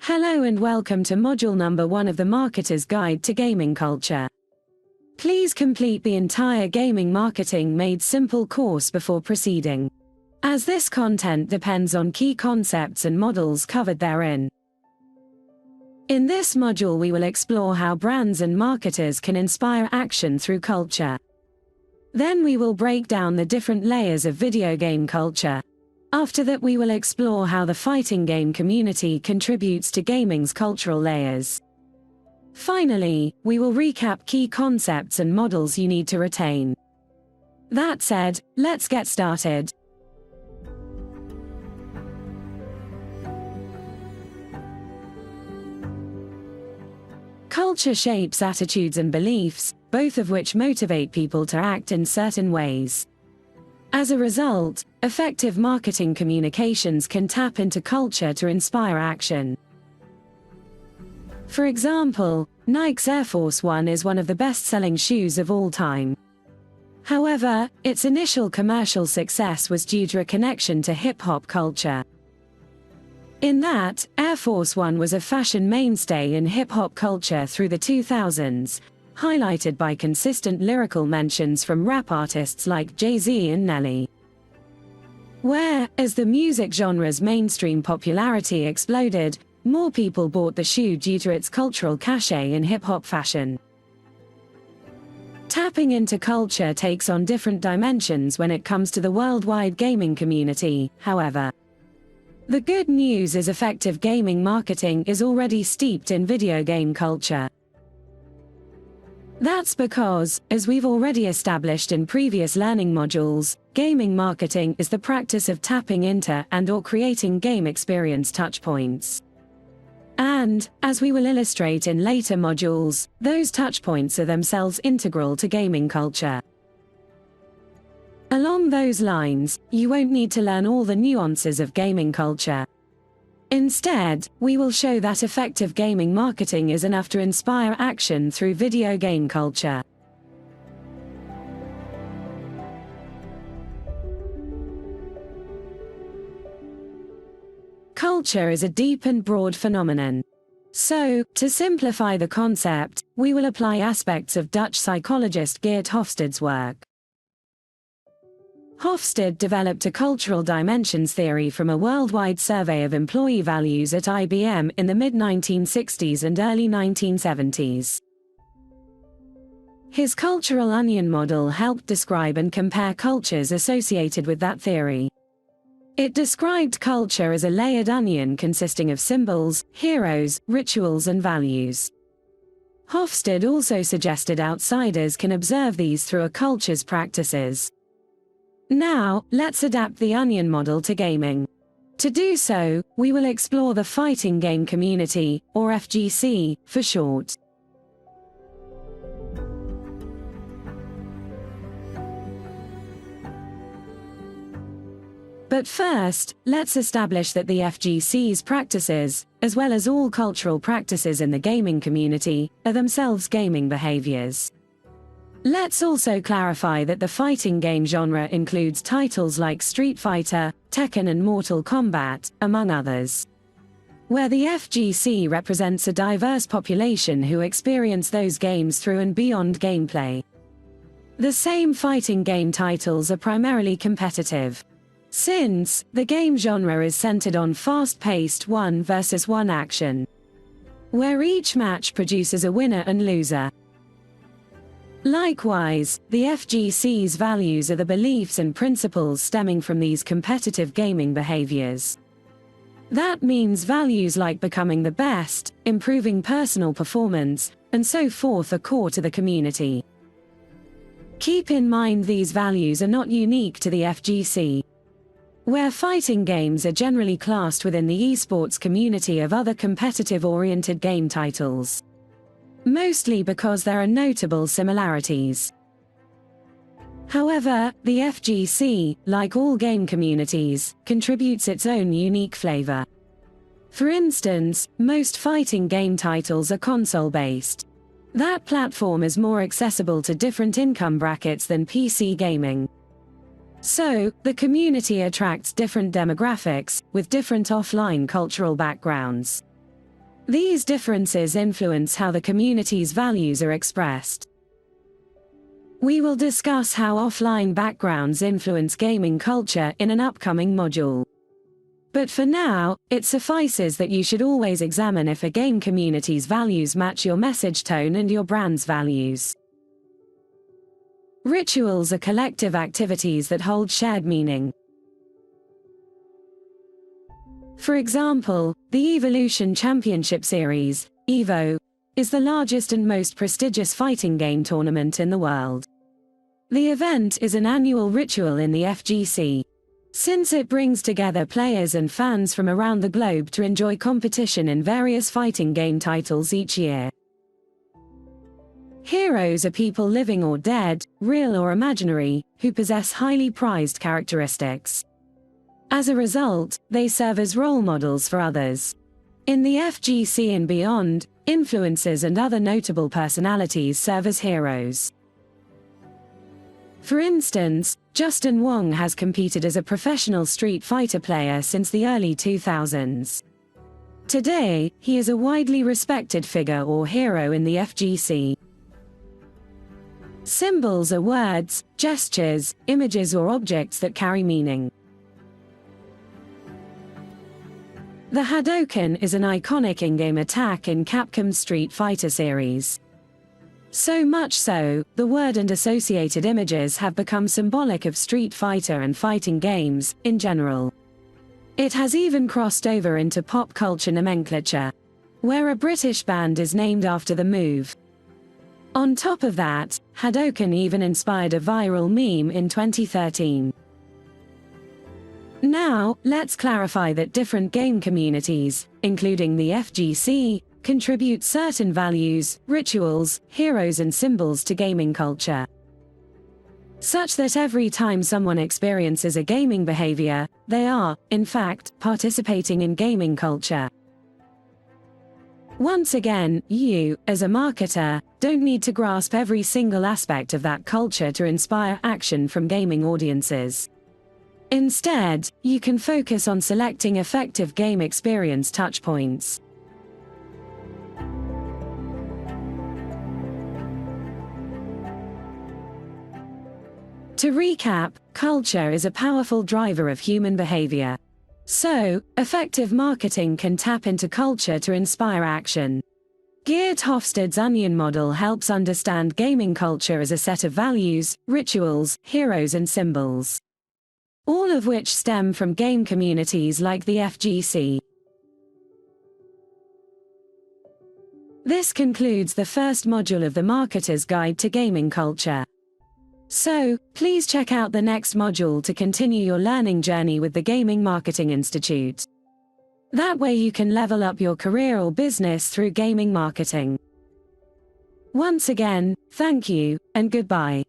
Hello and welcome to module number 1 of the Marketer's Guide to Gaming Culture. Please complete the entire Gaming Marketing Made Simple course before proceeding, as this content depends on key concepts and models covered therein. In this module we will explore how brands and marketers can inspire action through culture. Then we will break down the different layers of video game culture. After that we will explore how the fighting game community contributes to gaming's cultural layers. Finally, we will recap key concepts and models you need to retain. That said, let's get started. Culture shapes attitudes and beliefs, both of which motivate people to act in certain ways. As a result, effective marketing communications can tap into culture to inspire action. For example, Nike's Air Force 1 is one of the best-selling shoes of all time. However, its initial commercial success was due to a connection to hip-hop culture. In that, Air Force 1 was a fashion mainstay in hip-hop culture through the 2000s, highlighted by consistent lyrical mentions from rap artists like Jay-Z and Nelly. Where, as the music genre's mainstream popularity exploded, more people bought the shoe due to its cultural cachet in hip-hop fashion. Tapping into culture takes on different dimensions when it comes to the worldwide gaming community, however. The good news is effective gaming marketing is already steeped in video game culture. That's because, as we've already established in previous learning modules, gaming marketing is the practice of tapping into and/or creating game experience touchpoints. And, as we will illustrate in later modules, those touchpoints are themselves integral to gaming culture. Along those lines, you won't need to learn all the nuances of gaming culture. Instead, we will show that effective gaming marketing is enough to inspire action through video game culture. Culture is a deep and broad phenomenon. So, to simplify the concept, we will apply aspects of Dutch psychologist Geert Hofstede's work. Hofstede developed a cultural dimensions theory from a worldwide survey of employee values at IBM in the mid-1960s and early 1970s. His cultural onion model helped describe and compare cultures associated with that theory. It described culture as a layered onion consisting of symbols, heroes, rituals and values. Hofstede also suggested outsiders can observe these through a culture's practices. Now, let's adapt the onion model to gaming. To do so, we will explore the fighting game community, or FGC, for short. But first, let's establish that the FGC's practices, as well as all cultural practices in the gaming community, are themselves gaming behaviors. Let's also clarify that the fighting game genre includes titles like Street Fighter, Tekken and Mortal Kombat, among others. Where the FGC represents a diverse population who experience those games through and beyond gameplay. The same fighting game titles are primarily competitive, since the game genre is centered on fast-paced one-versus-one action, where each match produces a winner and loser. Likewise, the FGC's values are the beliefs and principles stemming from these competitive gaming behaviors. That means values like becoming the best, improving personal performance, and so forth are core to the community. Keep in mind these values are not unique to the FGC. Where fighting games are generally classed within the esports community of other competitive-oriented game titles. Mostly because there are notable similarities. However, the FGC, like all game communities, contributes its own unique flavor. For instance, most fighting game titles are console-based. That platform is more accessible to different income brackets than PC gaming. So, the community attracts different demographics, with different offline cultural backgrounds. These differences influence how the community's values are expressed. We will discuss how offline backgrounds influence gaming culture in an upcoming module. But for now, it suffices that you should always examine if a game community's values match your message tone and your brand's values. Rituals are collective activities that hold shared meaning. For example, the Evolution Championship Series, EVO, is the largest and most prestigious fighting game tournament in the world. The event is an annual ritual in the FGC, since it brings together players and fans from around the globe to enjoy competition in various fighting game titles each year. Heroes are people living or dead, real or imaginary, who possess highly prized characteristics. As a result, they serve as role models for others. In the FGC and beyond, influencers and other notable personalities serve as heroes. For instance, Justin Wong has competed as a professional Street Fighter player since the early 2000s. Today, he is a widely respected figure or hero in the FGC. Symbols are words, gestures, images or objects that carry meaning. The Hadouken is an iconic in-game attack in Capcom's Street Fighter series. So much so, the word and associated images have become symbolic of Street Fighter and fighting games, in general. It has even crossed over into pop culture nomenclature, where a British band is named after the move. On top of that, Hadouken even inspired a viral meme in 2013. Now, let's clarify that different game communities, including the FGC, contribute certain values, rituals, heroes and symbols to gaming culture, such that every time someone experiences a gaming behavior, they are, in fact, participating in gaming culture. Once again, you, as a marketer, don't need to grasp every single aspect of that culture to inspire action from gaming audiences. Instead, you can focus on selecting effective game experience touchpoints. To recap, culture is a powerful driver of human behavior. So, effective marketing can tap into culture to inspire action. Geert Hofstede's onion model helps understand gaming culture as a set of values, rituals, heroes and symbols, all of which stem from game communities like the FGC. This concludes the first module of the Marketer's Guide to Gaming Culture. So, please check out the next module to continue your learning journey with the Gaming Marketing Institute. That way you can level up your career or business through gaming marketing. Once again, thank you, and goodbye.